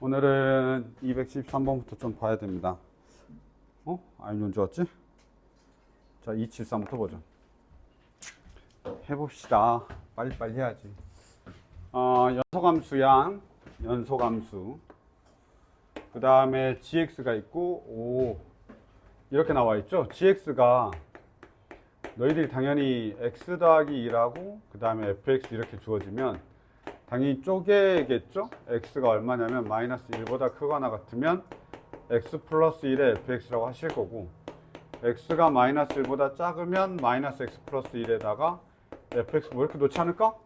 오늘은 213번부터 좀 봐야 됩니다. 아이는 언제 왔지? 자, 273부터 보죠. 해봅시다. 빨리빨리 해야지. 연소함수양, 연소함수. 그 다음에 gx가 있고, 이렇게 나와 있죠? gx가 너희들이 당연히 x 더하기 2라고, 그 다음에 fx 이렇게 주어지면 당연히 쪼개겠죠? x가 얼마냐면 마이너스 1보다 크거나 같으면 x 플러스 1의 fx라고 하실 거고, x가 마이너스 1보다 작으면 마이너스 x 플러스 1에다가 fx 뭐 이렇게 놓지 않을까?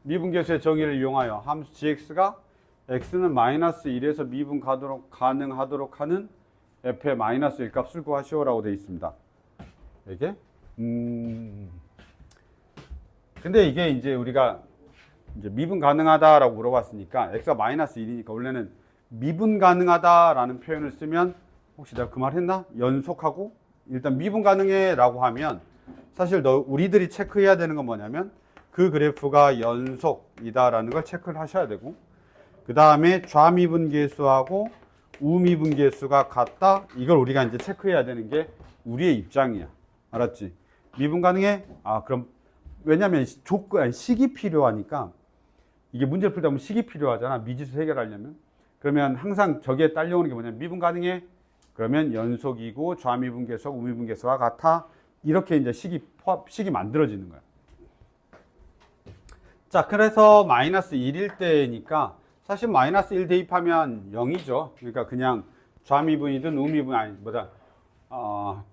미분계수의 정의를 이용하여 함수 gx가 x는 마이너스 1에서 미분 가능하도록 하는 f의 마이너스 1값을 구하시오라고 되어 있습니다. 이게 근데 이게 이제 우리가 이제 미분 가능하다라고 물어봤으니까 x가 마이너스 1이니까 원래는 미분 가능하다라는 표현을 쓰면 혹시 내가 그 말 했나? 연속하고 일단 미분 가능해 라고 하면 사실 우리들이 체크해야 되는 건 뭐냐면 그 그래프가 연속이다라는 걸 체크를 하셔야 되고, 그 다음에 좌미분계수하고 우미분계수가 같다, 이걸 우리가 이제 체크해야 되는 게 우리의 입장이야. 알았지? 미분 가능해? 그럼 왜냐면 식이 필요하니까, 이게 문제를 풀다 보면 식이 필요하잖아. 미지수 해결하려면. 그러면 항상 저기에 딸려오는 게 뭐냐면 미분 가능해? 그러면 연속이고 좌미분계수하고 우미분계수가 같아. 이렇게 이제 식이 만들어지는 거야. 자, 그래서 마이너스 1일 때니까 사실 마이너스 1 대입하면 0이죠. 그러니까 그냥 좌미분이든 우미분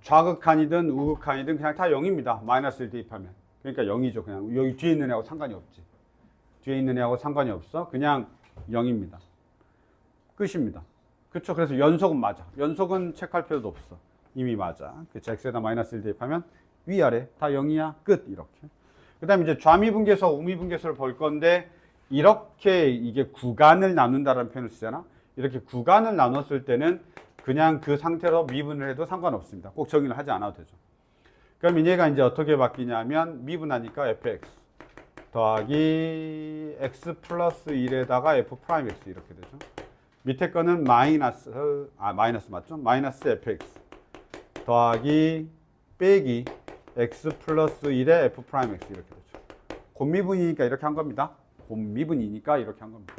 좌극한이든 우극한이든 그냥 다 0입니다. 마이너스 1 대입하면. 그러니까 0이죠. 그냥 여기 뒤에 있는 애하고 상관이 없지. 뒤에 있는 애하고 상관이 없어. 그냥 0입니다. 끝입니다. 그렇죠. 그래서 연속은 맞아. 연속은 체크할 필요도 없어. 이미 맞아. 그래서 x에다 마이너스 1 대입하면 위아래 다 0이야. 끝. 이렇게. 그 다음에 이제 좌미분계수와 우미분계수를 볼 건데, 이렇게 이게 구간을 나눈다라는 표현을 쓰잖아. 이렇게 구간을 나눴을 때는 그냥 그 상태로 미분을 해도 상관없습니다. 꼭 정의를 하지 않아도 되죠. 그럼 얘가 이제 어떻게 바뀌냐면 미분하니까 fx 더하기 x 플러스 1에다가 f 프라임 x 이렇게 되죠. 밑에 거는 마이너스 맞죠? 마이너스 fx 더하기 빼기 x 플러스 1의 f 프라임 x 이렇게 되죠. 곱미분이니까 이렇게 한 겁니다. 곱미분이니까 이렇게 한 겁니다.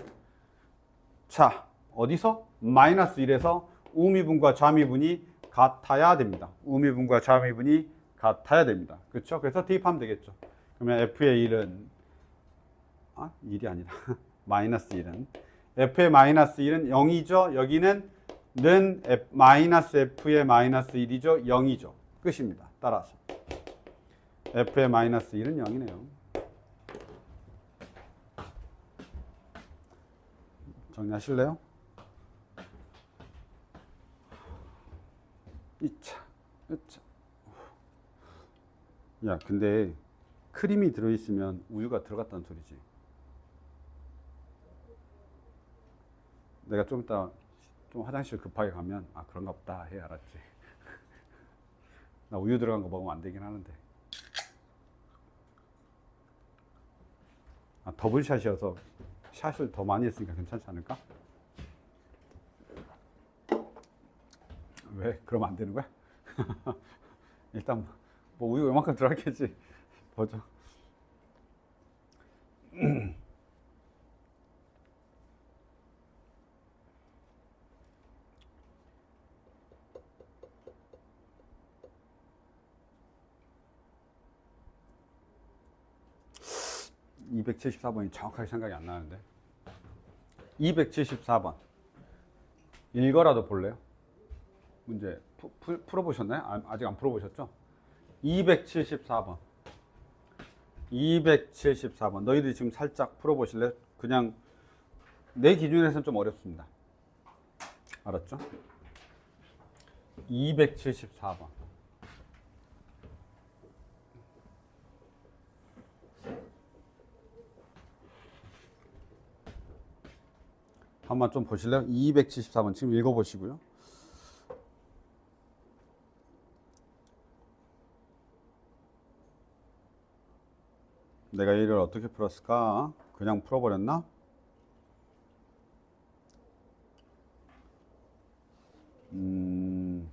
자, 어디서? 마이너스 1에서 우미분과 좌미분이 같아야 됩니다. 우미분과 좌미분이 같아야 됩니다. 그렇죠? 그래서 대입하면 되겠죠. 그러면 f의 1은 1이 아니라 마이너스 1은 f의 마이너스 1은 0이죠. 여기는 마이너스 f의 마이너스 1이죠. 0이죠. 끝입니다. 따라서 f의 마이너스 1은 0이네요. 정리하실래요? 2차. 야, 근데 크림이 들어있으면 우유가 들어갔다는 소리지. 내가 좀 이따 좀 화장실 급하게 가면 그런가 보다 해. 알았지? 나 우유 들어간 거 먹으면 안 되긴 하는데. 더블샷이어서 샷을 더 많이 했으니까 괜찮지 않을까? 왜? 그러면 안 되는 거야? 일단 뭐 우유 이만큼 들어갔겠지. 보죠. 274번이 정확하게 생각이 안 나는데. 274번. 읽어라도 볼래요? 문제 풀어보셨나요? 아직 안 풀어보셨죠? 274번. 274번. 너희들이 지금 살짝 풀어보실래요? 그냥 내 기준에서는 좀 어렵습니다. 알았죠? 274번. 한번 좀 보실래요? 274번 지금 읽어보시고요. 내가 이를 어떻게 풀었을까? 그냥 풀어버렸나? 음,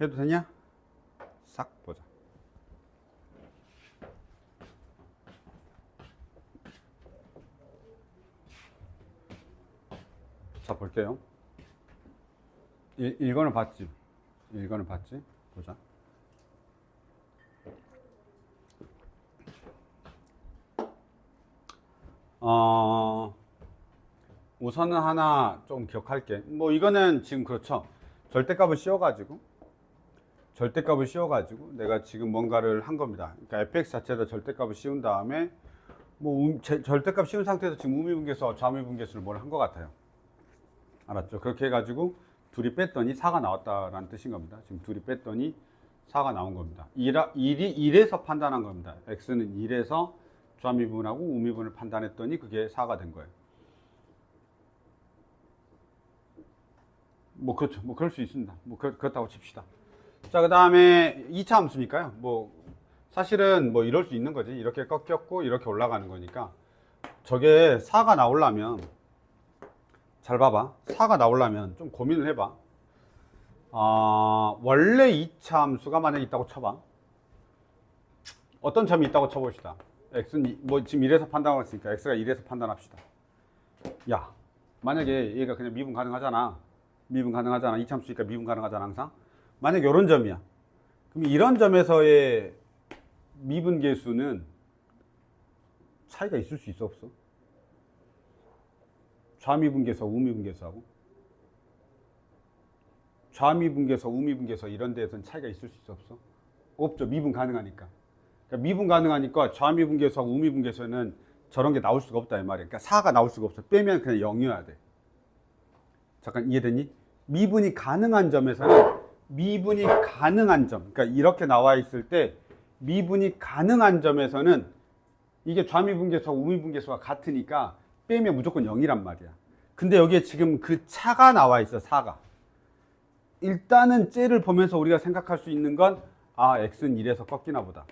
해도 되냐? 싹 보자. 자, 볼게요. 1권을 봤지? 1권을 봤지? 보자. 우선은 하나 좀 기억할게. 뭐 이거는 지금 그렇죠. 절대값을 씌워가지고 내가 지금 뭔가를 한 겁니다. 그러니까 fx 자체에다 절대값을 씌운 다음에 뭐 절대값 씌운 상태에서 지금 우미분계수와 좌미분계수를 뭘 한 것 같아요. 알았죠? 그렇게 해가지고 둘이 뺐더니 4가 나왔다라는 뜻인 겁니다. 지금 둘이 뺐더니 4가 나온 겁니다. 1에서 판단한 겁니다. x는 1에서 좌미분하고 우미분을 판단했더니 그게 4가 된 거예요. 뭐 그렇죠. 뭐 그럴 수 있습니다. 뭐 그렇다고 칩시다. 자, 그 다음에 2차 함수니까요. 뭐 사실은 뭐 이럴 수 있는 거지. 이렇게 꺾였고 이렇게 올라가는 거니까 저게 4가 나오려면 잘 봐봐. 4가 나오려면 좀 고민을 해봐. 원래 2차 함수가 만약에 있다고 쳐봐. 어떤 점이 있다고 쳐봅시다. x는 뭐 지금 1에서 판단하고 있으니까 x가 1에서 판단합시다. 야, 만약에 얘가 그냥 미분 가능하잖아. 2차 함수니까 미분 가능하잖아 항상. 만약에 이런 점이야. 그럼 이런 점에서의 미분계수는 차이가 있을 수 있어 없어? 좌미분계수, 우미분계수하고 좌미분계수, 우미분계수 이런 데에서는 차이가 있을 수 있어 없어? 없죠. 미분 가능하니까. 그러니까 미분 가능하니까 좌미분계수하고 우미분계수는 저런 게 나올 수가 없다 이 말이야. 그러니까 4가 나올 수가 없어. 빼면 그냥 0이어야 돼. 잠깐 이해되니? 미분이 가능한 점에서는 미분이 가능한 점, 그러니까 이렇게 나와 있을 때 미분이 가능한 점에서는 이게 좌미분계수와 우미분계수가 같으니까 빼면 무조건 0이란 말이야. 근데 여기에 지금 그 차가 나와 있어. 4가. 일단은 쟤를 보면서 우리가 생각할 수 있는 건 x는 1에서 꺾이나 보다.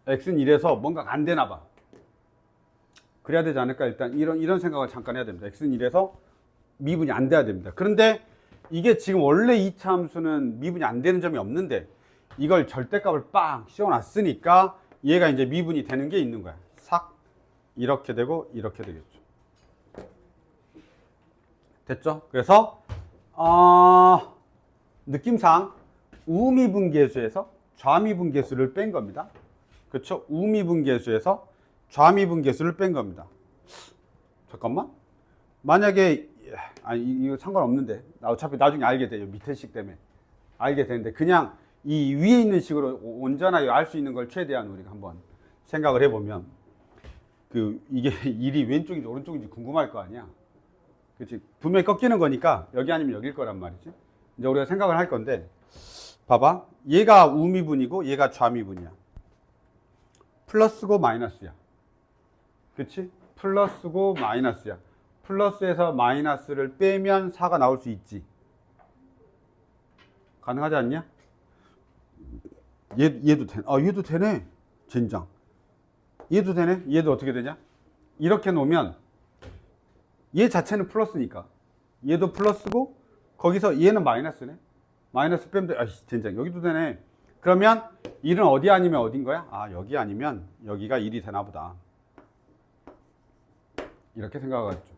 x는 1에서 뭔가 안 되나 봐. 그래야 되지 않을까? 일단 이런 생각을 잠깐 해야 됩니다. x는 1에서 미분이 안 돼야 됩니다. 그런데 이게 지금 원래 2차 함수는 미분이 안 되는 점이 없는데 이걸 절대값을 빵 씌워놨으니까 얘가 이제 미분이 되는 게 있는 거야. 싹 이렇게 되고 이렇게 되겠죠. 됐죠? 그래서 느낌상 우미분계수에서 좌미분계수를 뺀 겁니다. 그렇죠? 우미분계수에서 좌미분계수를 뺀 겁니다. 잠깐만. 만약에 이거 상관없는데 어차피 나중에 알게 돼요. 밑에 식 때문에 알게 되는데 그냥 이 위에 있는 식으로 온전하게 알 수 있는 걸 최대한 우리가 한번 생각을 해보면 이게 일이 왼쪽인지 오른쪽인지 궁금할 거 아니야. 그렇지? 분명히 꺾이는 거니까 여기 아니면 여길 거란 말이지. 이제 우리가 생각을 할 건데 봐봐. 얘가 우미분이고 얘가 좌미분이야. 플러스고 마이너스야. 그치? 플러스고 마이너스야. 플러스에서 마이너스를 빼면 4가 나올 수 있지. 가능하지 않냐? 얘도 되네. 얘도 되네. 젠장. 얘도 되네. 얘도 어떻게 되냐? 이렇게 놓으면 얘 자체는 플러스니까 얘도 플러스고 거기서 얘는 마이너스네. 마이너스 빼면 돼. 젠장. 여기도 되네. 그러면 1은 어디 아니면 어딘 거야? 여기 아니면 여기가 1이 되나 보다. 이렇게 생각하겠죠.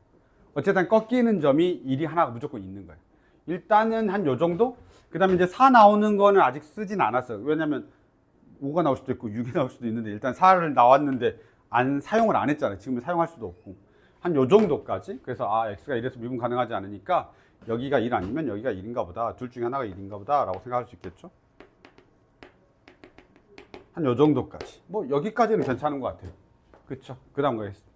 어쨌든 꺾이는 점이 1이 하나가 무조건 있는 거예요. 일단은 한 요 정도? 그 다음에 이제 4 나오는 거는 아직 쓰진 않았어요. 왜냐면 5가 나올 수도 있고 6이 나올 수도 있는데 일단 4를 나왔는데 사용을 안 했잖아요. 지금은 사용할 수도 없고. 한 요 정도까지. 그래서 x가 1에서 미분 가능하지 않으니까 여기가 1 아니면 여기가 1인가 보다. 둘 중에 하나가 1인가 보다 라고 생각할 수 있겠죠. 한 요 정도까지. 뭐 여기까지는 괜찮은 것 같아요. 그쵸? 그 다음 가겠습니다.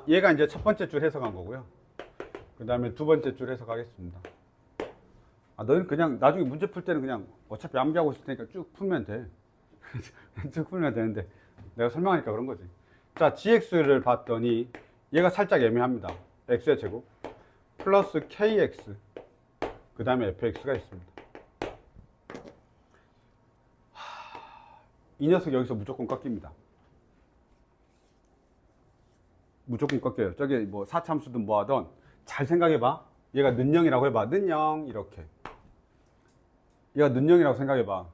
얘가 이제 첫 번째 줄 해석한 거고요. 그 다음에 두 번째 줄 해석하겠습니다. 너희는 그냥 나중에 문제 풀 때는 그냥 어차피 암기하고 있을 테니까 쭉 풀면 돼. 쭉 풀면 되는데 내가 설명하니까 그런 거지. 자, gx를 봤더니 얘가 살짝 애매합니다. x의 제곱 플러스 kx 그 다음에 fx가 있습니다. 이 녀석 여기서 무조건 꺾입니다. 무조건 꺾여요. 저기 뭐 사참수든 뭐하든 잘 생각해봐. 얘가 는영이라고 해봐. 는영 이렇게. 얘가 는영이라고 생각해봐.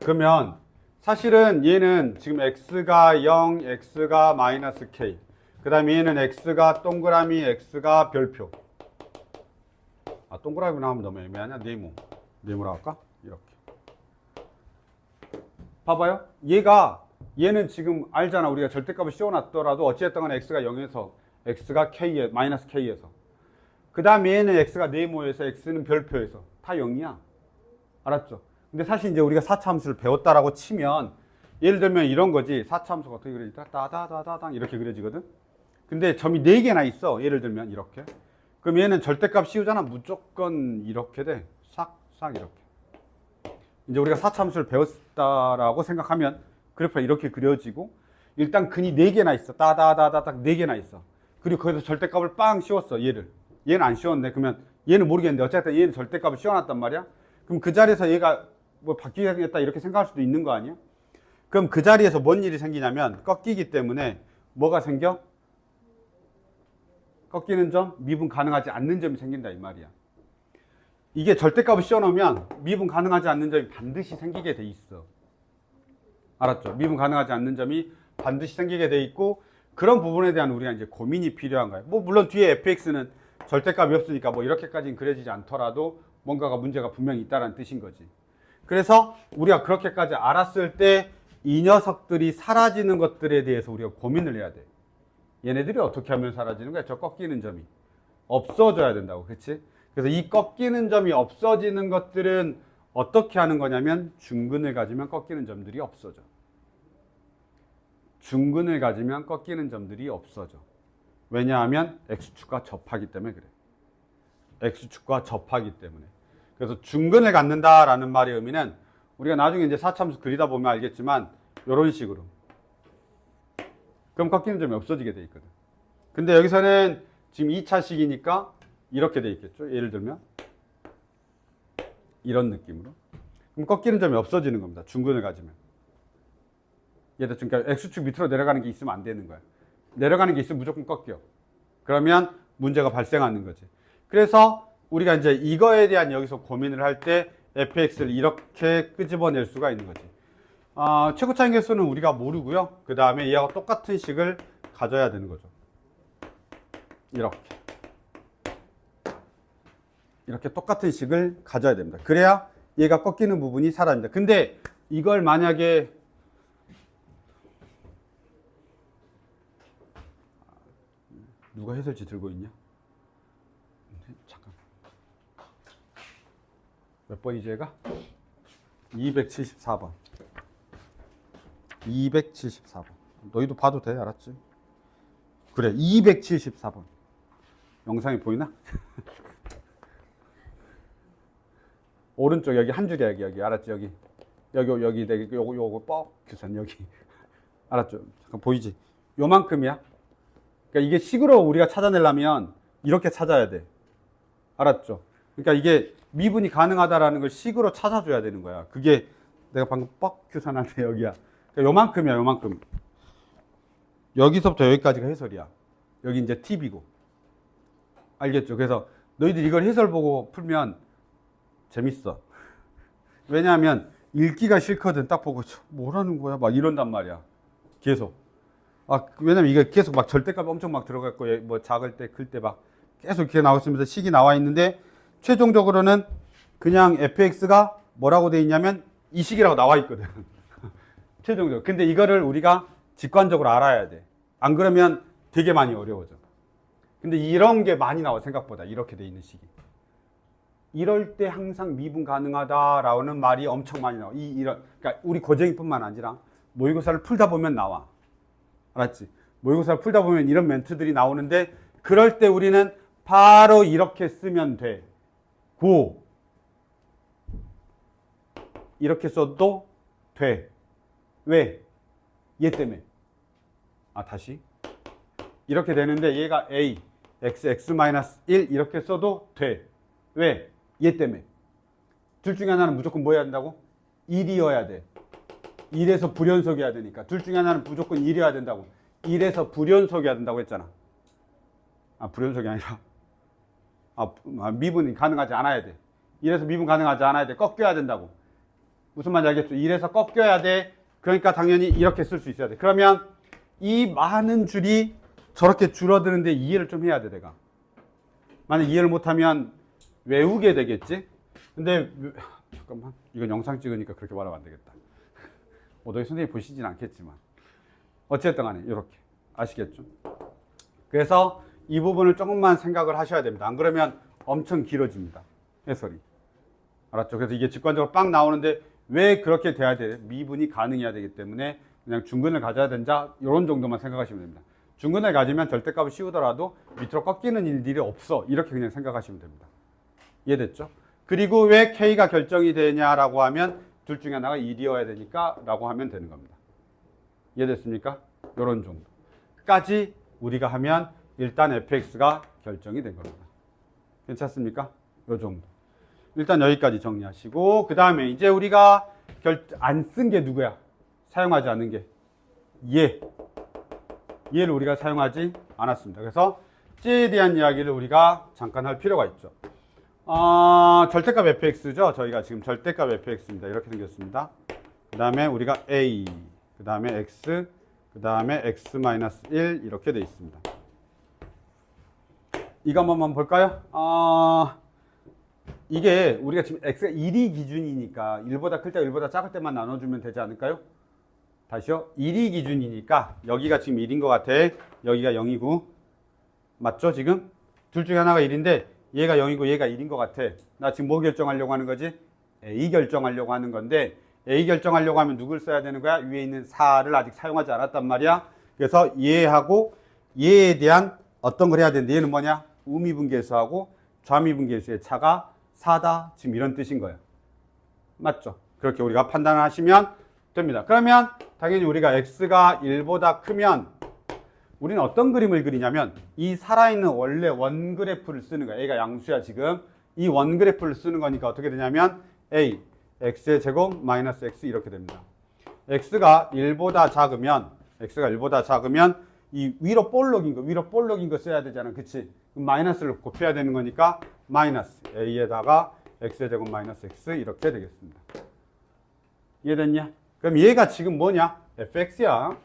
그러면 사실은 얘는 지금 x가 0, x가 마이너스 k. 그 다음에 얘는 x가 동그라미, x가 별표. 동그라미나 하면 너무 애매하냐? 네모라고 할까? 이렇게. 봐봐요. 얘는 지금 알잖아. 우리가 절대값을 씌워놨더라도 어찌됐든 간에 x가 0에서 x가 k에 마이너스 k에서 그 다음에 얘는 x가 네모에서 x는 별표에서 다 0이야. 알았죠? 근데 사실 이제 우리가 4차 함수를 배웠다라고 치면 예를 들면 이런 거지. 4차 함수가 어떻게 그려지다? 따다다다당 이렇게 그려지거든. 근데 점이 4개나 있어. 예를 들면 이렇게. 그럼 얘는 절대값 씌우잖아. 무조건 이렇게 돼. 싹 이렇게. 이제 우리가 4차 함수를 배웠다라고 생각하면 그래프가 이렇게 그려지고 일단 근이 4개나 있어. 따다다다닥 4개나 있어. 그리고 거기서 절대값을 빵 씌웠어. 얘는 안 씌웠네. 그러면 얘는 모르겠는데 어쨌든 얘는 절대값을 씌워놨단 말이야. 그럼 그 자리에서 얘가 뭐 바뀌겠다 이렇게 생각할 수도 있는 거 아니야? 그럼 그 자리에서 뭔 일이 생기냐면 꺾이기 때문에 뭐가 생겨? 꺾이는 점, 미분 가능하지 않는 점이 생긴다 이 말이야. 이게 절대값을 씌워놓으면 미분 가능하지 않는 점이 반드시 생기게 돼 있어. 알았죠? 미분 가능하지 않는 점이 반드시 생기게 돼 있고 그런 부분에 대한 우리가 이제 고민이 필요한 거예요. 뭐 물론 뒤에 fx는 절대값이 없으니까 뭐 이렇게까지는 그려지지 않더라도 뭔가가 문제가 분명히 있다는 뜻인 거지. 그래서 우리가 그렇게까지 알았을 때 이 녀석들이 사라지는 것들에 대해서 우리가 고민을 해야 돼. 얘네들이 어떻게 하면 사라지는 거야? 저 꺾이는 점이 없어져야 된다고. 그렇지? 그래서 이 꺾이는 점이 없어지는 것들은 어떻게 하는 거냐면 중근을 가지면 꺾이는 점들이 없어져. 중근을 가지면 꺾이는 점들이 없어져. 왜냐하면 x축과 접하기 때문에 그래. x축과 접하기 때문에. 그래서 중근을 갖는다라는 말의 의미는 우리가 나중에 이제 사참수 그리다 보면 알겠지만 이런 식으로. 그럼 꺾이는 점이 없어지게 돼 있거든. 근데 여기서는 지금 2차식이니까 이렇게 돼 있겠죠. 예를 들면 이런 느낌으로. 그럼 꺾이는 점이 없어지는 겁니다. 중근을 가지면. 얘들 그러니까 x축 밑으로 내려가는 게 있으면 안 되는 거야. 내려가는 게 있으면 무조건 꺾여. 그러면 문제가 발생하는 거지. 그래서 우리가 이제 이거에 대한 여기서 고민을 할 때 fx를 이렇게 끄집어낼 수가 있는 거지. 최고차인 개수는 우리가 모르고요. 그 다음에 얘하고 똑같은 식을 가져야 되는 거죠. 이렇게 똑같은 식을 가져야 됩니다. 그래야 얘가 꺾이는 부분이 사라집니다. 근데 이걸 만약에 누가 해설지 들고 있냐? 잠깐. 몇 번이지 얘가? 274번. 274번. 너희도 봐도 돼, 알았지? 그래, 274번. 영상이 보이나? 오른쪽 여기 한 줄이야, 여기 알았지? 여기 요거 뻑큐선 여기 알았죠? 잠깐 보이지? 요만큼이야. 그러니까 이게 식으로 우리가 찾아내려면 이렇게 찾아야 돼. 알았죠? 그러니까 이게 미분이 가능하다라는 걸 식으로 찾아줘야 되는 거야. 그게 내가 방금 뻑큐선한테 여기야. 그러니까 요만큼이야, 요만큼. 여기서부터 여기까지가 해설이야. 여기 이제 팁이고. 알겠죠? 그래서 너희들 이걸 해설 보고 풀면 재밌어. 왜냐하면 읽기가 싫거든. 딱 보고 뭐라는 거야? 막 이런단 말이야. 계속. 왜냐면 이게 계속 막 절대값 엄청 막 들어갔고 뭐 작을 때 클 때 막 계속 이렇게 나와 있으면서 식이 나와 있는데 최종적으로는 그냥 fx가 뭐라고 돼 있냐면 이 식이라고 나와 있거든. 최종적으로. 근데 이거를 우리가 직관적으로 알아야 돼. 안 그러면 되게 많이 어려워져. 근데 이런 게 많이 나와 생각보다 이렇게 돼 있는 식이. 이럴 때 항상 미분 가능하다라는 말이 엄청 많이 나와. 그러니까 우리 고쟁이뿐만 아니라 모의고사를 풀다 보면 나와. 알았지? 모의고사를 풀다 보면 이런 멘트들이 나오는데 그럴 때 우리는 바로 이렇게 쓰면 돼. 고. 이렇게 써도 돼. 왜? 얘 때문에. 다시. 이렇게 되는데 얘가 A, x-1 이렇게 써도 돼. 왜? 얘 때문에. 둘 중에 하나는 무조건 뭐 해야 된다고? 1이어야 돼. 1에서 불연속이어야 되니까. 둘 중에 하나는 무조건 1이어야 된다고. 1에서 불연속이어야 된다고 했잖아. 불연속이 아니라. 미분이 가능하지 않아야 돼. 1에서 미분 가능하지 않아야 돼. 꺾여야 된다고. 무슨 말인지 알겠죠? 1에서 꺾여야 돼. 그러니까 당연히 이렇게 쓸 수 있어야 돼. 그러면 이 많은 줄이 저렇게 줄어드는데 이해를 좀 해야 돼, 내가. 만약 이해를 못하면 외우게 되겠지? 근데, 잠깐만. 이건 영상 찍으니까 그렇게 말하면 안 되겠다. 너희 선생님이 보시진 않겠지만. 어쨌든 간에, 이렇게. 아시겠죠? 그래서 이 부분을 조금만 생각을 하셔야 됩니다. 안 그러면 엄청 길어집니다. 해설이. 알았죠? 그래서 이게 직관적으로 빵 나오는데 왜 그렇게 돼야 돼? 미분이 가능해야 되기 때문에 그냥 중근을 가져야 된다. 이런 정도만 생각하시면 됩니다. 중근을 가지면 절대값을 씌우더라도 밑으로 꺾이는 일들이 없어. 이렇게 그냥 생각하시면 됩니다. 이해됐죠? 그리고 왜 K가 결정이 되냐라고 하면 둘 중에 하나가 1이어야 되니까 라고 하면 되는 겁니다. 이해됐습니까? 이런 정도까지 우리가 하면 일단 fx가 결정이 된 겁니다. 괜찮습니까? 요 정도. 일단 여기까지 정리하시고 그 다음에 이제 우리가 안 쓴 게 누구야? 사용하지 않는 게 얘를 우리가 사용하지 않았습니다. 그래서 찌에 대한 이야기를 우리가 잠깐 할 필요가 있죠. 절대값 fx죠. 저희가 지금 절대값 fx입니다. 이렇게 생겼습니다. 그 다음에 우리가 a, 그 다음에 x, 그 다음에 x-1 이렇게 돼 있습니다. 이거 한번 볼까요? 이게 우리가 지금 x가 1이 기준이니까 1보다 클 때 1보다 작을 때만 나눠주면 되지 않을까요? 다시요. 1이 기준이니까 여기가 지금 1인 것 같아. 여기가 0이고 맞죠 지금? 둘 중에 하나가 1인데 얘가 0이고 얘가 1인 것 같아. 나 지금 뭐 결정하려고 하는 거지? A 결정하려고 하는 건데 A 결정하려고 하면 누굴 써야 되는 거야? 위에 있는 4를 아직 사용하지 않았단 말이야. 그래서 얘하고 얘에 대한 어떤 걸 해야 되는데 얘는 뭐냐? 우미분계수하고 좌미분계수의 차가 4다. 지금 이런 뜻인 거예요. 맞죠? 그렇게 우리가 판단을 하시면 됩니다. 그러면 당연히 우리가 x가 1보다 크면 우리는 어떤 그림을 그리냐면 이 살아있는 원래 원그래프를 쓰는 거야. A가 양수야 지금. 이 원그래프를 쓰는 거니까 어떻게 되냐면 A, x의 제곱 마이너스 x 이렇게 됩니다. x가 1보다 작으면 이 위로 볼록인 거 써야 되잖아. 그치? 그럼 마이너스를 곱해야 되는 거니까 마이너스 a에다가 x의 제곱 마이너스 x 이렇게 되겠습니다. 이해됐냐? 그럼 얘가 지금 뭐냐? fx야.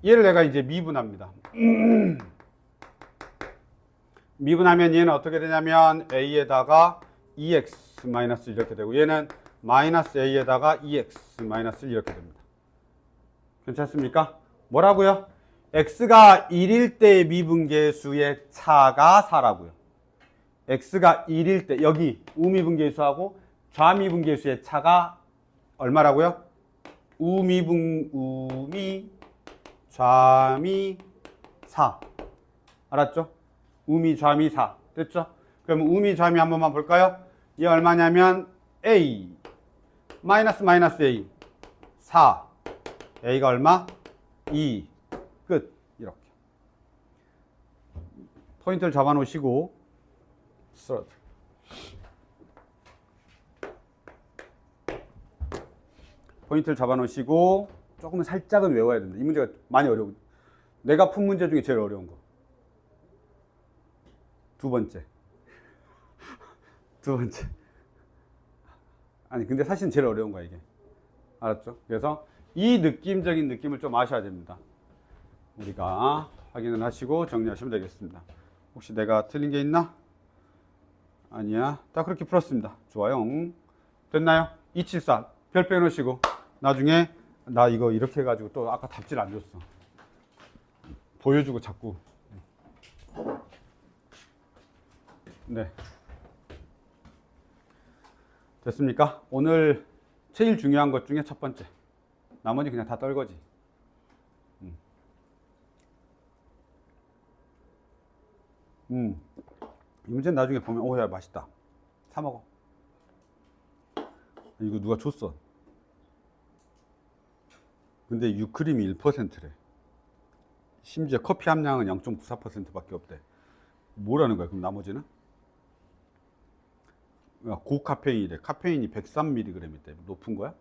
얘를 내가 이제 미분합니다. 미분하면 얘는 어떻게 되냐면 a에다가 2x 마이너스 이렇게 되고 얘는 마이너스 a에다가 2x 마이너스 이렇게 됩니다. 괜찮습니까? 뭐라고요? x가 1일 때의 미분계수의 차가 4라고요. x가 1일 때 여기 우미분계수하고 좌미분계수의 차가 얼마라고요? 우미, 좌미, 4. 알았죠? 우미, 좌미, 4. 됐죠? 그럼 우미, 좌미 한 번만 볼까요? 얘 얼마냐면 a 마이너스 a 4. a가 얼마? 2. 끝. 이렇게. 포인트를 잡아 놓으시고 조금 살짝은 외워야 된다. 이 문제가 많이 어려워. 내가 푼 문제 중에 제일 어려운 거. 두 번째. 아니 근데 사실 제일 어려운 거야 이게. 알았죠? 그래서 이 느낌적인 느낌을 좀 아셔야 됩니다. 우리가 확인을 하시고 정리하시면 되겠습니다. 혹시 내가 틀린 게 있나? 아니야. 딱 그렇게 풀었습니다. 좋아요. 됐나요? 274 별 빼놓으시고 나중에 나 이거 이렇게 해가지고 또 아까 답지를 안 줬어. 보여주고 자꾸. 네. 됐습니까? 오늘 제일 중요한 것 중에 첫 번째. 나머지 그냥 다 떨거지. 이 문제는 나중에 보면 오야 맛있다. 사 먹어. 이거 누가 줬어. 근데 유크림이 1%래. 심지어 커피 함량은 0.94%밖에 없대. 뭐라는 거야? 그럼 나머지는? 고카페인이래. 카페인이 103mg 있대. 높은 거야?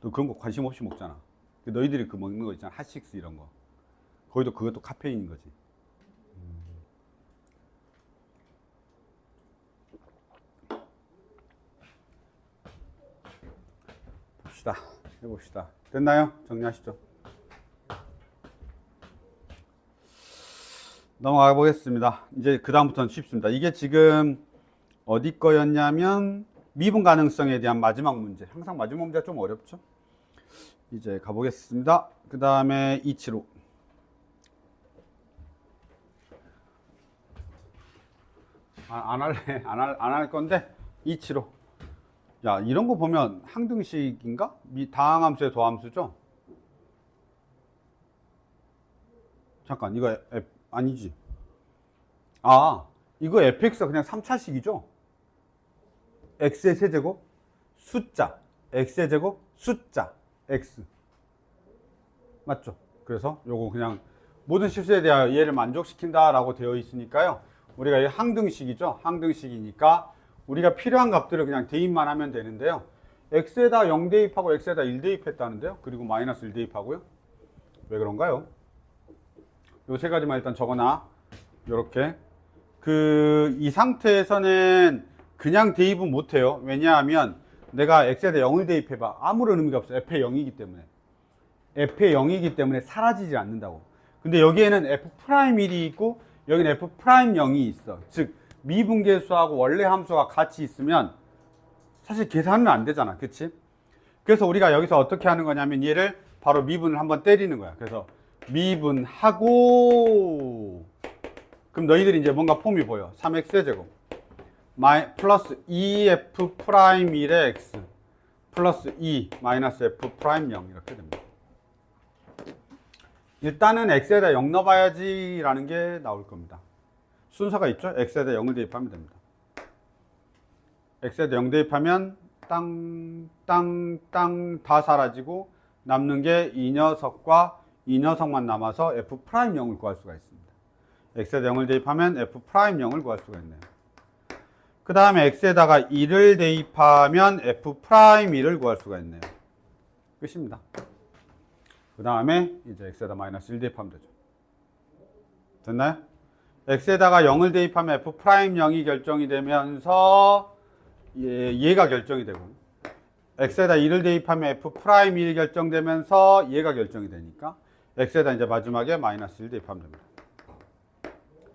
너 그런 거 관심 없이 먹잖아. 너희들이 그 먹는 거 있잖아. 핫식스 이런 거. 거기도 그것도 카페인인 거지. 봅시다. 해봅시다. 됐나요? 정리하시죠. 넘어가 보겠습니다. 이제 그 다음부터는 쉽습니다. 이게 지금 어디 거였냐면 미분 가능성에 대한 마지막 문제. 항상 마지막 문제가 좀 어렵죠. 이제 가보겠습니다. 그 다음에 275. 안 할래. 안 할 건데 275. 야, 이런 거 보면 항등식인가? 다항함수의 도함수죠? 잠깐, 이거 아니지. 아, 이거 fx가 그냥 3차식이죠? x의 세제곱, 숫자, x의 제곱, 숫자, x. 맞죠? 그래서 요거 그냥 모든 실수에 대하여 얘를 만족시킨다라고 되어 있으니까요. 우리가 이 항등식이죠? 항등식이니까 우리가 필요한 값들을 그냥 대입만 하면 되는데요. x에다 0 대입하고 x에다 1 대입했다는데요. 그리고 마이너스 1 대입하고요. 왜 그런가요? 요 세 가지만 일단 적어놔. 요렇게. 이 상태에서는 그냥 대입은 못해요. 왜냐하면 내가 x에다 0을 대입해봐. 아무런 의미가 없어. f의 0이기 때문에. f의 0이기 때문에 사라지지 않는다고. 근데 여기에는 f'1이 있고 여기는 f'0이 있어. 즉 미분계수하고 원래 함수가 같이 있으면 사실 계산은 안 되잖아. 그치? 그래서 우리가 여기서 어떻게 하는 거냐면 얘를 바로 미분을 한번 때리는 거야. 그래서 미분하고 그럼 너희들이 이제 뭔가 폼이 보여. 3x제곱 플러스 2f'1의 x 플러스 2 마이너스 f'0 이렇게 됩니다. 일단은 x에다 0 넣어봐야지 라는 게 나올 겁니다. 순서가 있죠? x에다 0을 대입하면 됩니다. x에다 0 대입하면 땅 다 사라지고 남는 게 이 녀석과 이 녀석만 남아서 f'0을 구할 수가 있습니다. x에다 0을 대입하면 f'0을 구할 수가 있네요. 그 다음에 x에다가 1을 대입하면 f'1을 구할 수가 있네요. 끝입니다. 그 다음에 이제 x에다 마이너스 1 대입하면 되죠. 됐나요? x에다가 0을 대입하면 f'0이 결정이 되면서 얘가 결정이 되고 x에다 1을 대입하면 f'1이 결정되면서 얘가 결정이 되니까 x에다 이제 마지막에 마이너스 1 대입하면 됩니다.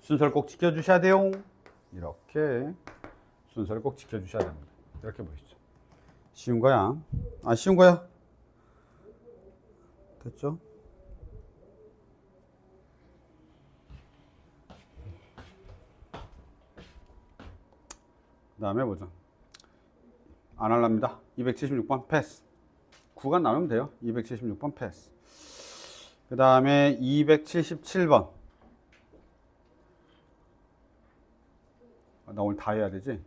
순서를 꼭 지켜주셔야 돼요. 이렇게 순서를 꼭 지켜주셔야 됩니다. 이렇게 보시죠. 쉬운 거야. 쉬운 거야. 됐죠? 그 다음에 보죠. 안 할랍니다. 276번 패스. 9가 나오면 돼요. 276번 패스. 그 다음에 277번. 나 오늘 다 해야 되지?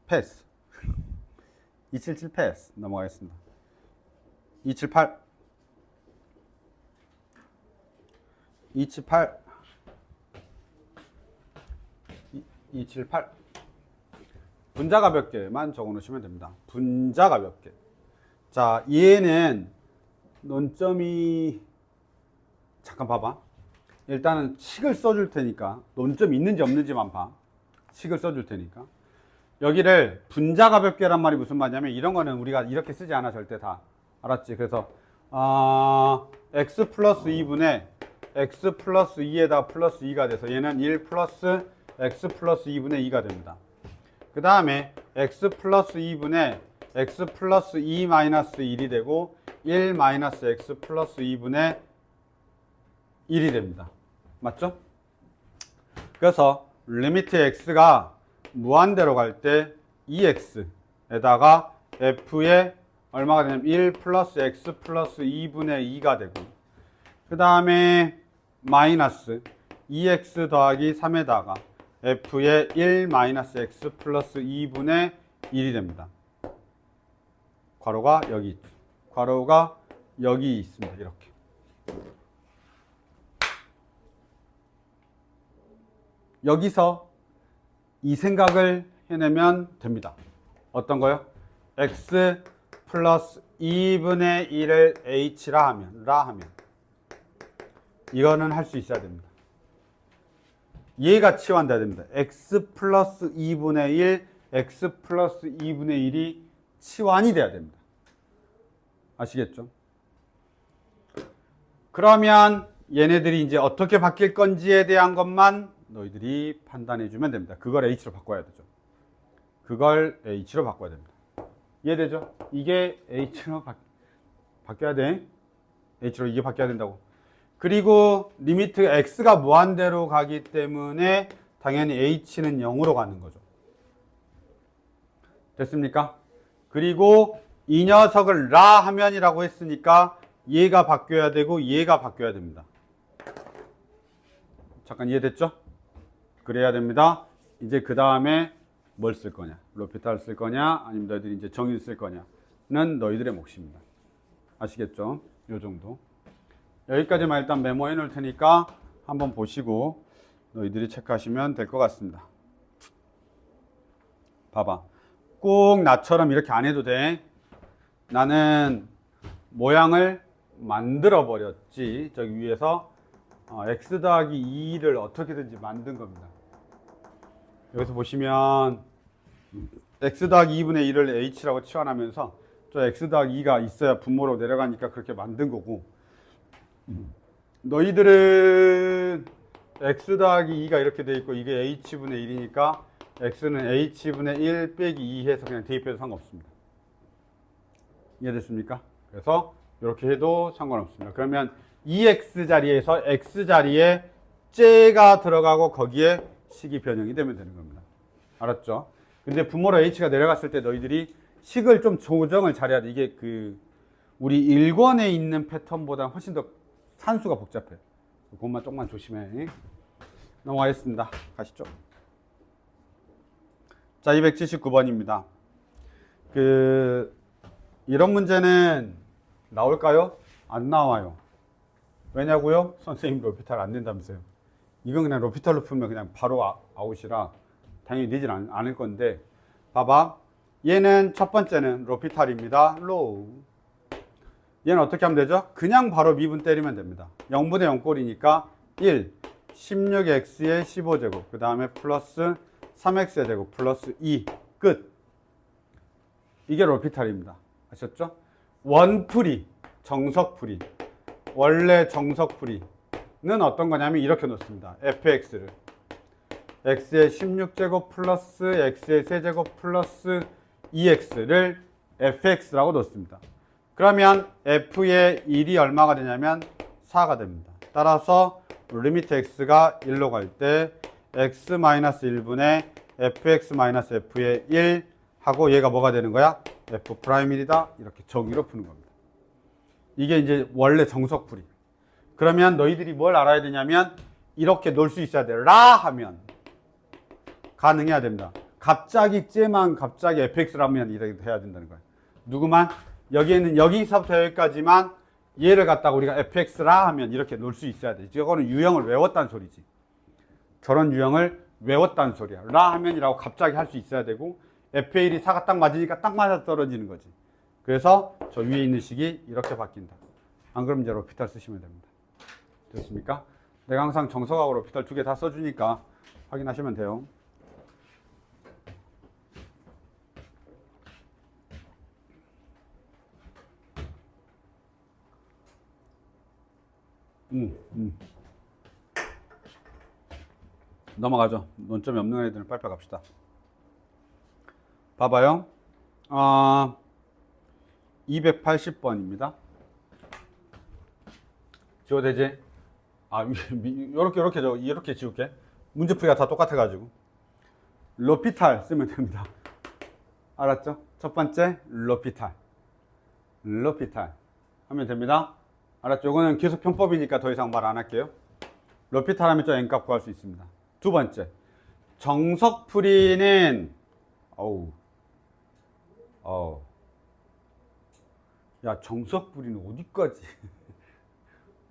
패스. 277 패스. 넘어가겠습니다. 278. 278. 278. 분자 가볍게만 적어 놓으시면 됩니다. 분자 가볍게. 자, 얘는 논점이 잠깐 봐봐. 일단은 식을 써줄 테니까 논점이 있는지 없는지만 봐. 식을 써줄 테니까. 여기를 분자 가볍게란 말이 무슨 말이냐면 이런 거는 우리가 이렇게 쓰지 않아 절대 다. 알았지? 그래서 x 플러스 2분의 x 플러스 2에다 플러스 2가 돼서 얘는 1 플러스 x 플러스 2분의 2가 됩니다. 그 다음에 x 플러스 2분의 x 플러스 2 마이너스 1이 되고 1 마이너스 x 플러스 2분의 1이 됩니다. 맞죠? 그래서 리미트 x가 무한대로 갈 때 2x에다가 f의 얼마가 되냐면 1 플러스 x 플러스 2분의 2가 되고, 그 다음에 마이너스 2x 더하기 3에다가 f의 1 마이너스 x 플러스 2분의 1이 됩니다. 괄호가 여기 있죠. 괄호가 여기 있습니다. 이렇게. 여기서 이 생각을 해내면 됩니다. 어떤 거요? x 플러스 2분의 1을 h라 하면 이거는 할 수 있어야 됩니다. 얘가 치환돼야 됩니다. x 플러스 2분의 1, x 플러스 2분의 1이 치환이 돼야 됩니다. 아시겠죠? 그러면 얘네들이 이제 어떻게 바뀔 건지에 대한 것만 너희들이 판단해 주면 됩니다. 그걸 h로 바꿔야 되죠. 그걸 h로 바꿔야 됩니다. 이해되죠? 이게 h로 바뀌어야 돼. h로 이게 바뀌어야 된다고. 그리고 리미트 x가 무한대로 가기 때문에 당연히 h는 0으로 가는 거죠. 됐습니까? 그리고 이 녀석을 라 하면이라고 했으니까 얘가 바뀌어야 되고 얘가 바뀌어야 됩니다. 잠깐 이해됐죠? 그래야 됩니다. 이제 그 다음에 뭘 쓸 거냐? 로피탈 쓸 거냐? 아니면 너희들이 이제 정의를 쓸 거냐는 너희들의 몫입니다. 아시겠죠? 요 정도. 여기까지만 일단 메모해 놓을 테니까 한번 보시고 너희들이 체크하시면 될 것 같습니다. 봐봐. 꼭 나처럼 이렇게 안 해도 돼. 나는 모양을 만들어 버렸지. 저기 위에서 x 더하기 2를 어떻게든지 만든 겁니다. 여기서 보시면 x 더하기 2분의 1을 h라고 치환하면서 저 x 더하기 2가 있어야 분모로 내려가니까 그렇게 만든 거고, 너희들은 x 더하기 2가 이렇게 돼 있고 이게 h분의 1이니까 x는 h분의 1 빼기 2 해서 그냥 대입해도 상관없습니다. 이해됐습니까? 그래서 이렇게 해도 상관없습니다. 그러면 2x 자리에서 x 자리에 째가 들어가고 거기에 식이 변형이 되면 되는 겁니다. 알았죠? 근데 분모로 h가 내려갔을 때 너희들이 식을 좀 조정을 잘해야 돼. 이게 우리 1권에 있는 패턴보다 훨씬 더 산수가 복잡해. 그것만 조금만 조심해. 넘어가겠습니다. 가시죠. 자, 279번입니다. 이런 문제는 나올까요? 안 나와요. 왜냐고요? 선생님 로피탈 안 된다면서요. 이건 그냥 로피탈로 풀면 그냥 바로 아웃이라 당연히 되진 않을 건데, 봐봐. 얘는 첫 번째는 로피탈입니다. 로우. 얘는 어떻게 하면 되죠? 그냥 바로 미분 때리면 됩니다. 0분의 0 꼴이니까 1, 16x의 15제곱, 그 다음에 플러스 3x의 제곱, 플러스 2, 끝. 이게 로피탈입니다. 아셨죠? 원풀이, 정석풀이, 원래 정석풀이는 어떤 거냐면 이렇게 놓습니다. fx를 x의 16제곱 플러스 x의 세제곱 플러스 2x를 fx라고 놓습니다. 그러면 f의 1이 얼마가 되냐면 4가 됩니다. 따라서 리미트 x가 1로 갈 때 x-1분의 fx-f의 1 하고 얘가 뭐가 되는 거야? f'1이다. 이렇게 정의로 푸는 겁니다. 이게 이제 원래 정석풀이. 그러면 너희들이 뭘 알아야 되냐면 이렇게 놓을 수 있어야 돼. 라 하면 가능해야 됩니다. 갑자기 째만 갑자기 fx라면 이렇게 해야 된다는 거예요. 누구만? 여기에는 여기서부터 여기까지만 얘를 갖다가 우리가 fx라 하면 이렇게 놓을 수 있어야 돼. 이거는 유형을 외웠다는 소리지. 저런 유형을 외웠다는 소리야. 라 하면이라고 갑자기 할 수 있어야 되고, f1이 4가 딱 맞으니까 딱 맞아 떨어지는 거지. 그래서 저 위에 있는 식이 이렇게 바뀐다. 안 그러면 이제 로피탈 쓰시면 됩니다. 됐습니까? 내가 항상 정석하고 로피탈 두 개 다 써주니까 확인하시면 돼요. 넘어가죠. 논점이 없는 애들은 빨리빨리 갑시다. 봐봐요. 280번입니다. 지워 되지? 이렇게 지울게. 문제풀이가 다 똑같아가지고. 로피탈 쓰면 됩니다. 알았죠? 첫 번째, 로피탈. 로피탈 하면 됩니다. 알았죠? 이거는 계속 편법이니까 더 이상 말 안 할게요. 로피탈 하면 저 n값 구할 수 있습니다. 두 번째, 정석풀이는 야, 정석풀이는 어디까지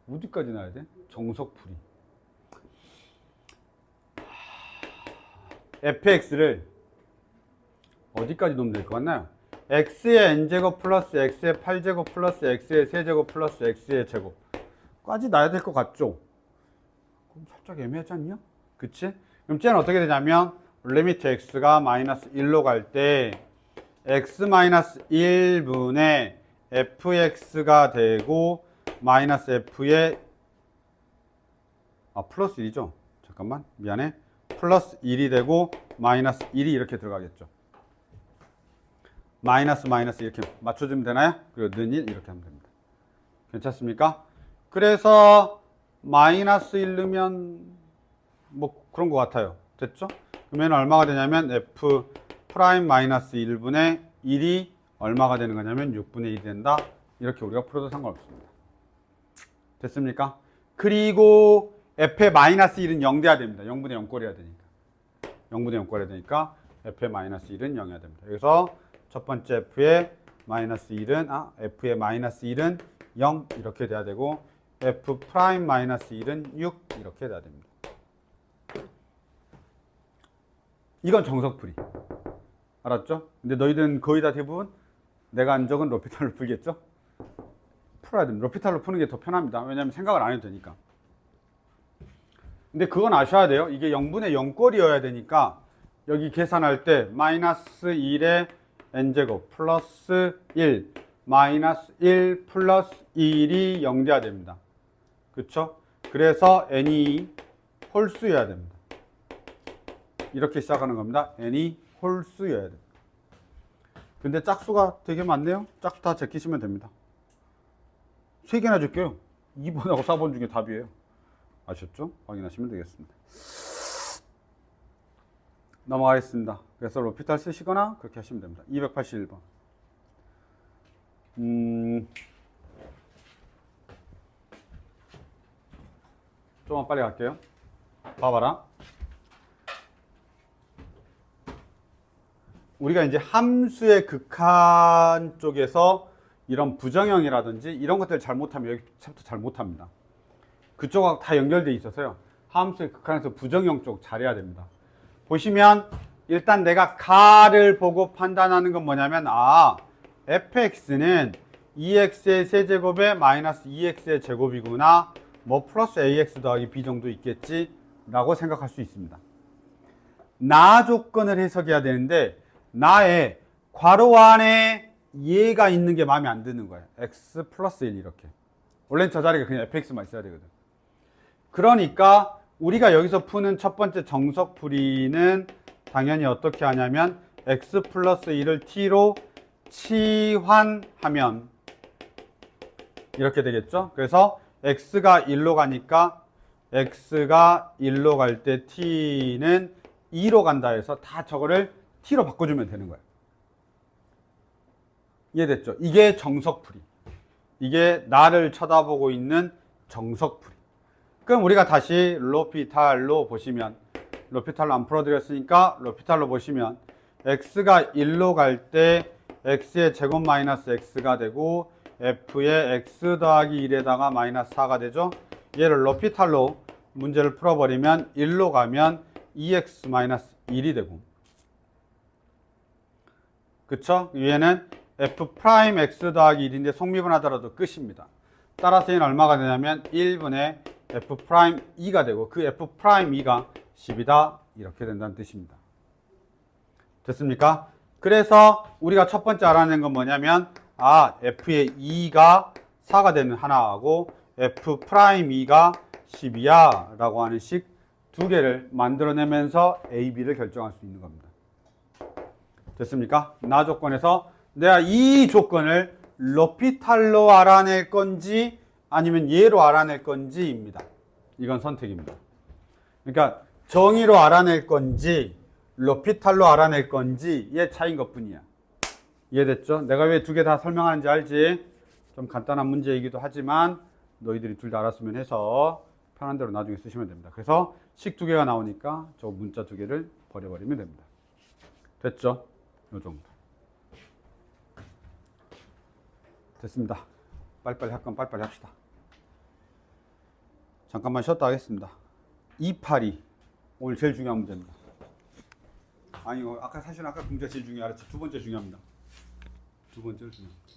어디까지 나야 돼? 정석풀이 fx를 어디까지 놓으면 될 것 같나요? x의 n제곱 플러스 x의 8제곱 플러스 x의 세제곱 플러스 x의 제곱까지 나야 될 것 같죠? 그럼 살짝 애매하지 않냐? 그치? 그럼 쟤는 어떻게 되냐면 리미트 x가 마이너스 1로 갈 때 x 마이너스 1분의 fx가 되고 마이너스 f의 플러스 1이죠? 잠깐만 미안해. 플러스 1이 되고 마이너스 1이 이렇게 들어가겠죠. 마이너스 이렇게 맞춰주면 되나요? 그리고 는 1 이렇게 하면 됩니다. 괜찮습니까? 그래서 마이너스 1 넣으면 뭐 그런 것 같아요. 됐죠? 그러면 얼마가 되냐면 f 프라임 마이너스 1분의 1이 얼마가 되는 거냐면 6분의 1이 된다. 이렇게 우리가 풀어도 상관없습니다. 됐습니까? 그리고 f의 마이너스 1은 0 돼야 됩니다. 0분의 0 꼴해야 되니까. 0분의 0 꼴해야 되니까 f의 마이너스 1은 0이어야 됩니다. 그래서 첫 번째 f의 마이너스 1은 f의 마이너스 1은 0 이렇게 돼야 되고 f 프라임 마이너스 1은 6 이렇게 돼야 됩니다. 이건 정석풀이. 알았죠? 근데 너희들은 거의 다 대부분 내가 안 적은 로피탈로 풀겠죠? 풀어야 됩니다. 로피탈로 푸는 게 더 편합니다. 왜냐하면 생각을 안 해도 되니까. 근데 그건 아셔야 돼요. 이게 0분의 0꼴이어야 되니까 여기 계산할 때 마이너스 1의 n제곱 플러스 1 마이너스 1 플러스 1이 0 돼야 됩니다. 그쵸? 그래서 n이 홀수여야 됩니다. 이렇게 시작하는 겁니다. n이 홀수여야 됩니다. 근데 짝수가 되게 많네요. 짝수 다 제끼시면 됩니다. 3개나 줄게요. 2번하고 4번 중에 답이에요. 아셨죠? 확인하시면 되겠습니다. 넘어가겠습니다. 그래서 로피탈 쓰시거나 그렇게 하시면 됩니다. 281번. 조금만 빨리 갈게요. 봐봐라. 우리가 이제 함수의 극한 쪽에서 이런 부정형이라든지 이런 것들을 잘못하면 여기 챕터 잘못합니다. 그쪽하고 다 연결되어 있어서요. 함수의 극한에서 부정형 쪽 잘해야 됩니다. 보시면 일단 내가 가를 보고 판단하는 건 뭐냐면 fx는 2x의 세제곱에 마이너스 2x의 제곱이구나. 뭐 플러스 ax 더하기 b 정도 있겠지 라고 생각할 수 있습니다. 나 조건을 해석해야 되는데 나의 괄호 안에 얘가 있는 게 마음에 안 드는 거예요. x 플러스 1 이렇게. 원래는 저 자리가 그냥 fx만 있어야 되거든. 그러니까 우리가 여기서 푸는 첫 번째 정석풀이는 당연히 어떻게 하냐면 x 플러스 1을 t로 치환하면 이렇게 되겠죠. 그래서 x가 1로 가니까 x가 1로 갈 때 t는 2로 간다 해서 다 저거를 t로 바꿔주면 되는 거예요. 이해됐죠? 이게 정석풀이. 이게 나를 쳐다보고 있는 정석풀이. 그럼 우리가 다시 로피탈로 보시면 로피탈로 안 풀어드렸으니까 로피탈로 보시면 x가 1로 갈 때 x의 제곱 마이너스 x가 되고 f의 x 더하기 1에다가 마이너스 4가 되죠. 얘를 로피탈로 문제를 풀어버리면 1로 가면 2x 마이너스 1이 되고 그쵸? 위에는 f 프라임 x 더하기 1인데 속미분 하더라도 끝입니다. 따라서 얘는 얼마가 되냐면 1분의 f 프라임 2가 되고 그 f 프라임 2가 10이다 이렇게 된다는 뜻입니다. 됐습니까? 그래서 우리가 첫 번째 알아낸 건 뭐냐면 f의 2가 4가 되는 하나하고 f 프라임 2가 10이야 라고 하는 식 두 개를 만들어내면서 a, b를 결정할 수 있는 겁니다. 됐습니까? 나 조건에서 내가 이 조건을 로피탈로 알아낼 건지 아니면 얘로 알아낼 건지입니다. 이건 선택입니다. 그러니까 정의로 알아낼 건지 로피탈로 알아낼 건지의 차이인 것뿐이야. 이해됐죠? 내가 왜 두 개 다 설명하는지 알지? 좀 간단한 문제이기도 하지만 너희들이 둘 다 알았으면 해서 편한 대로 나중에 쓰시면 됩니다. 그래서 식 두 개가 나오니까 저 문자 두 개를 버려버리면 됩니다. 됐죠? 요 정도. 됐습니다. 빨리빨리 할 건 빨리빨리 합시다. 잠깐만 쉬었다 하겠습니다. 282. 오늘 제일 중요한 문제입니다. 아니, 아까 사실 아까 문제가 제일 중요해. 알았지? 두 번째 중요합니다. 두 번째로 중요합니다.